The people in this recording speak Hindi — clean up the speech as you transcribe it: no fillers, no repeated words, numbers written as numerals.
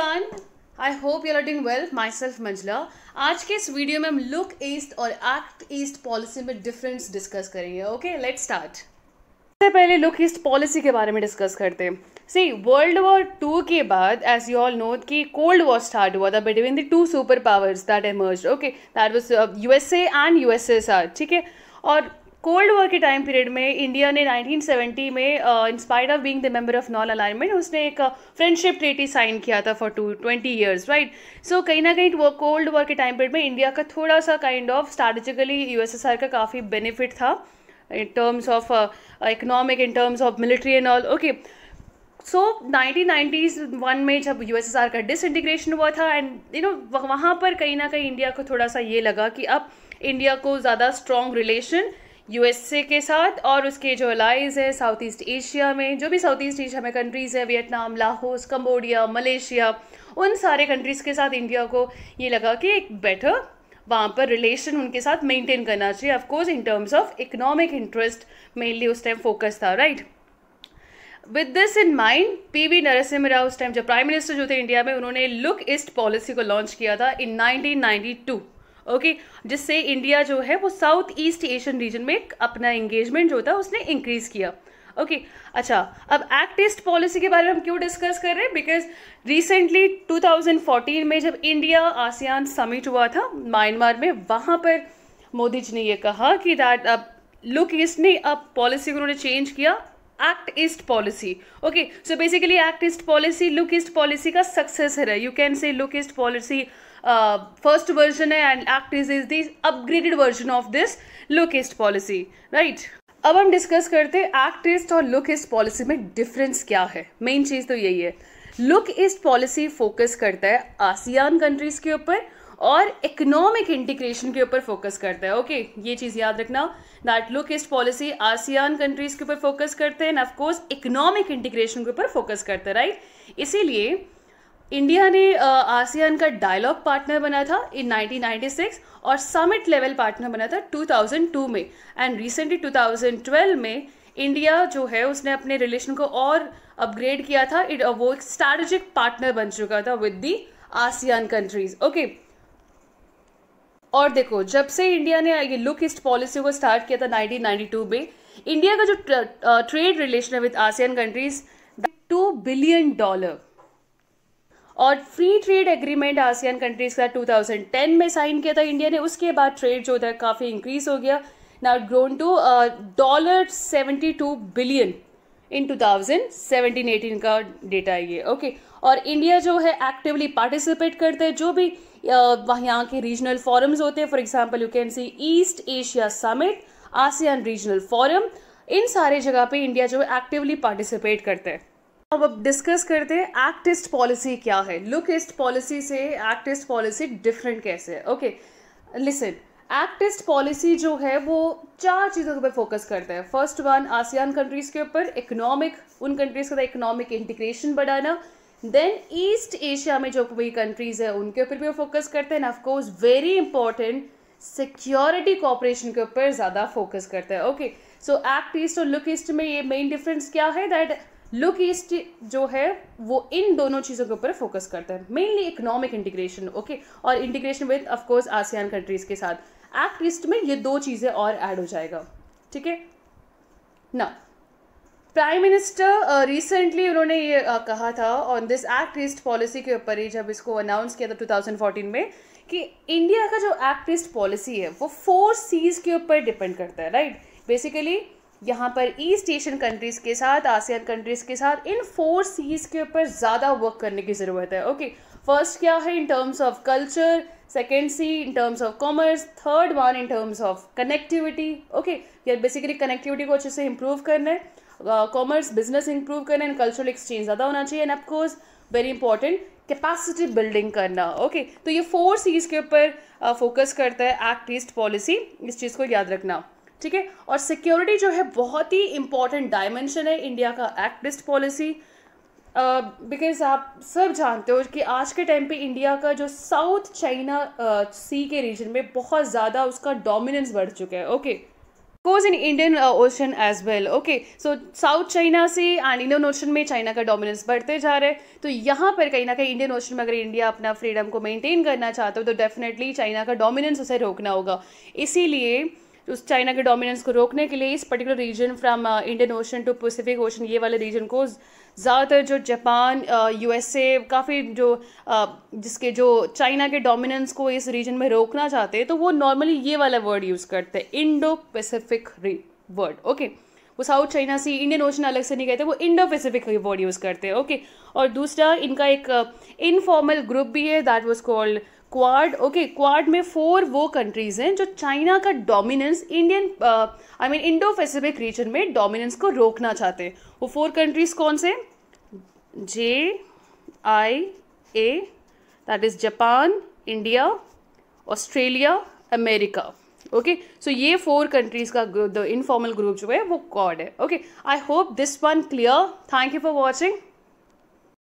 Everyone, I hope you are doing well. Myself Manjala. आज के इस वीडियो में हम लुक ईस्ट और एक्ट ईस्ट पॉलिसी में डिफरेंस डिस्कस करेंगे। Okay, let's start. सबसे पहले लुक ईस्ट पॉलिसी के बारे में डिस्कस करते हैं। सी, वर्ल्ड वॉर 2 के बाद एज यू ऑल नो कि कोल्ड वॉर स्टार्ट हुआ था between the two super powers that emerged. Okay, that was USA and USSR. ठीक है, और कोल्ड वॉर के टाइम पीरियड में इंडिया ने 1970 में in spite of being the member of non alignment उसने एक फ्रेंडशिप ट्रीटी साइन किया था फॉर 20 ईयर्स, राइट। सो कहीं ना कहीं वो कोल्ड वॉर के टाइम पीरियड में इंडिया का थोड़ा सा काइंड ऑफ स्ट्रैटेजिकली यूएसएसआर का काफ़ी बेनिफिट था in terms of economic, in terms of military and all. Okay, so 1991 में जब यूएसएसआर का डिसइंटीग्रेशन हुआ था एंड वहाँ पर कहीं ना कहीं इंडिया को थोड़ा सा ये लगा कि अब इंडिया को ज़्यादा स्ट्रॉन्ग रिलेशन यूएसए के साथ और उसके जो अलाइज है साउथ ईस्ट एशिया में, जो भी साउथ ईस्ट एशिया में कंट्रीज़ है, वियतनाम, लाहौस, कंबोडिया, मलेशिया, उन सारे कंट्रीज़ के साथ इंडिया को ये लगा कि एक बेटर वहाँ पर रिलेशन उनके साथ मेंटेन करना चाहिए। Of course in terms of economic interest mainly उस टाइम फोकस था, right. With this in mind PV Narasimha Rao उस टाइम जो प्राइम मिनिस्टर जो थे इंडिया में, उन्होंने लुक ईस्ट पॉलिसी को लॉन्च किया था इन 1992। ओके, जिससे इंडिया जो है वो साउथ ईस्ट एशियन रीजन में अपना एंगेजमेंट जो था उसने इंक्रीज किया। ओके, अच्छा, अब एक्ट ईस्ट पॉलिसी के बारे में हम क्यों डिस्कस कर रहे हैं? बिकॉज रिसेंटली 2014 में जब इंडिया आसियान समिट हुआ था म्यांमार में, वहाँ पर मोदी जी ने ये कहा कि दैट अब लुक ईस्ट ने अब पॉलिसी को उन्होंने चेंज किया, act east policy. Okay, so basically act east policy look east policy का सक्सेसर है। You can say look east policy first version है and act east is the upgraded version of this look east policy, right. अब हम डिस्कस करते हैं एक्ट ईस्ट और लुक ईस्ट पॉलिसी में डिफरेंस क्या है। मेन चीज़ तो यही है, लुक ईस्ट पॉलिसी फोकस करता है आसियान कंट्रीज के ऊपर और इकोनॉमिक इंटीग्रेशन के ऊपर फोकस करता है। ओके, ये चीज़ याद रखना that look east policy ASEAN countries के ऊपर फोकस करते हैं end of course economic integration के ऊपर फोकस करते हैं, राइट। इसीलिए इंडिया ने आसियान का डायलॉग पार्टनर बना था इन 1996 और समिट लेवल पार्टनर बना था 2002 में एंड रिसेंटली 2012 में इंडिया जो है उसने अपने रिलेशन को और अपग्रेड किया था। वो एक स्ट्रैटेजिक पार्टनर बन चुका था with the ASEAN countries. Okay, और देखो जब से इंडिया ने ये लुक ईस्ट पॉलिसी को स्टार्ट किया था 1992 में, इंडिया का जो ट्रेड रिलेशन है विद आसियान कंट्रीज $2 बिलियन और free trade agreement ASEAN countries का 2010 में साइन किया था इंडिया ने। उसके बाद ट्रेड जो था काफ़ी इंक्रीज हो गया, now grown to $72 billion in 2017-18 का डेटा है ये। ओके, और इंडिया जो है एक्टिवली पार्टिसिपेट करते हैं जो भी यहाँ के रीजनल फॉरम्स होते हैं। For example you can see East Asia summit, ASEAN regional forum, इन सारे जगह पे इंडिया जो है एक्टिवली पार्टिसिपेट करते हैं। अब डिस्कस करते हैं एक्ट ईस्ट पॉलिसी क्या है। लुक ईस्ट पॉलिसी से एक्ट ईस्ट पॉलिसी डिफरेंट कैसे है? Okay, listen, act east policy जो है वो 4 चीज़ों के ऊपर फोकस करता है। फर्स्ट वन, आसियान कंट्रीज़ के ऊपर इकोनॉमिक, उन कंट्रीज़ का इकोनॉमिक इंटीग्रेशन बढ़ाना। देन ईस्ट एशिया में जो भी कंट्रीज़ है उनके ऊपर भी वो फोकस करते हैं। Of course very important, security cooperation के ऊपर ज़्यादा फोकस करता है। ओके, सो एक्ट ईस्ट और लुक ईस्ट में ये मेन डिफरेंस क्या है? दैट लुक ईस्ट जो है वो इन दोनों चीज़ों के ऊपर फोकस करता है, मेनली इकोनॉमिक इंटीग्रेशन, ओके, और integration with of course ASEAN countries के साथ। एक्ट ईस्ट में ये 2 चीज़ें और ऐड हो जाएगा, ठीक है ना। प्राइम मिनिस्टर रिसेंटली उन्होंने ये कहा था on this act east policy के ऊपर ही, जब इसको अनाउंस किया था 2014 में, कि इंडिया का जो एक्ट ईस्ट पॉलिसी है वो 4 C's के ऊपर डिपेंड करता है, राइट। बेसिकली यहाँ पर ईस्ट एशियन कंट्रीज़ के साथ, आसियान कंट्रीज़ के साथ इन 4 C's के ऊपर ज़्यादा वर्क करने की ज़रूरत है। ओके, फर्स्ट क्या है? In terms of culture, second C in terms of commerce, third one in terms of connectivity. Okay, या बेसिकली कनेक्टिविटी को अच्छे से इंप्रूव करना है, कॉमर्स बिजनेस इंप्रूव करना है, कल्चरल एक्सचेंज ज़्यादा होना चाहिए, end of course very important capacity building करना। ओके, तो ये 4 C's के ऊपर फोकस करता है एक्ट ईस्ट पॉलिसी, इस चीज़ को याद रखना, ठीक है। और सिक्योरिटी जो है बहुत ही इंपॉर्टेंट डायमेंशन है इंडिया का एक्ट ईस्ट पॉलिसी, बिकॉज आप सब जानते हो कि आज के टाइम पे इंडिया का जो साउथ चाइना सी के रीजन में बहुत ज़्यादा उसका डोमिनेंस बढ़ चुका है। Okay, course in Indian Ocean as well. Okay, so South China Sea and Indian Ocean में चाइना का डोमिनेंस बढ़ते जा रहे हैं. तो यहाँ पर कहीं ना कहीं इंडियन ओशन में अगर इंडिया अपना फ्रीडम को मेंटेन करना चाहता हो तो डेफिनेटली चाइना का डोमिनेंस उसे रोकना होगा. इसीलिए उस चाइना के डोमिनेंस को रोकने के लिए इस particular region from Indian Ocean to Pacific Ocean, ये वाले रीजन को ज़्यादातर जो जापान, यूएसए, काफ़ी जो जिसके जो चाइना के डोमिनेंस को इस रीजन में रोकना चाहते हैं तो वो नॉर्मली ये वाला वर्ड यूज़ करते हैं, इंडो पैसिफिक वर्ड. ओके, वो साउथ चाइना सी, इंडियन ओशन अलग से नहीं कहते, वो इंडो पैसिफिक वर्ड यूज़ करते हैं. ओके, और दूसरा इनका एक इनफॉर्मल ग्रुप भी है, that was called quad. Okay, quad में 4 वो कंट्रीज़ हैं जो चाइना का डोमिनेंस इंडो पैसिफिक रीजन में डोमिनेंस को रोकना चाहते हैं. वो 4 कंट्रीज़ कौन से? JIA, that is Japan, India, Australia, America. Okay, so ये 4 कंट्रीज़ का द इनफॉर्मल ग्रुप जो है वो क्वाड है. Okay, I hope this one clear. Thank you for watching.